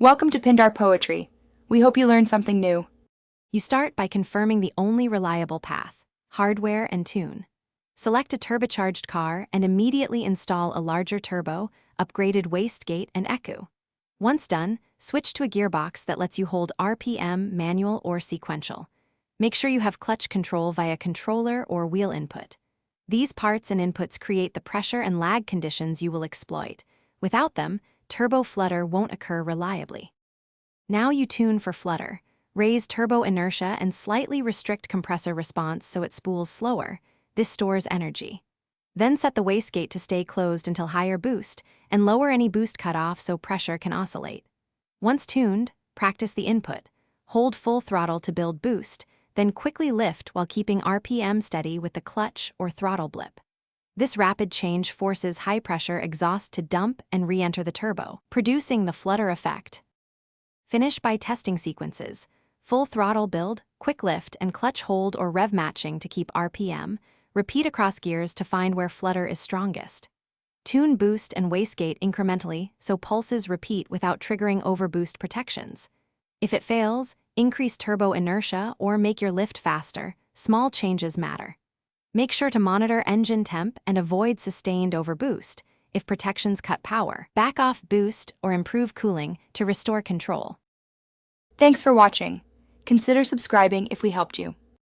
Welcome to Pindar Poetry. We hope you learned something new. You start by confirming the only reliable path, hardware and tune. Select a turbocharged car and immediately install a larger turbo, upgraded wastegate and ECU. Once done, switch to a gearbox that lets you hold RPM, manual or sequential. Make sure you have clutch control via controller or wheel input. These parts and inputs create the pressure and lag conditions you will exploit. Without them, turbo flutter won't occur reliably. Now you tune for flutter. Raise turbo inertia and slightly restrict compressor response so it spools slower. This stores energy. Then set the wastegate to stay closed until higher boost, and lower any boost cutoff so pressure can oscillate. Once tuned, practice the input. Hold full throttle to build boost, then quickly lift while keeping RPM steady with the clutch or throttle blip. This rapid change forces high-pressure exhaust to dump and re-enter the turbo, producing the flutter effect. Finish by testing sequences: full throttle build, quick lift, and clutch hold or rev matching to keep RPM. Repeat across gears to find where flutter is strongest. Tune boost and wastegate incrementally so pulses repeat without triggering overboost protections. If it fails, increase turbo inertia or make your lift faster. Small changes matter. Make sure to monitor engine temp and avoid sustained overboost. If protections cut power, back off boost or improve cooling to restore control. Thanks for watching. Consider subscribing if we helped you.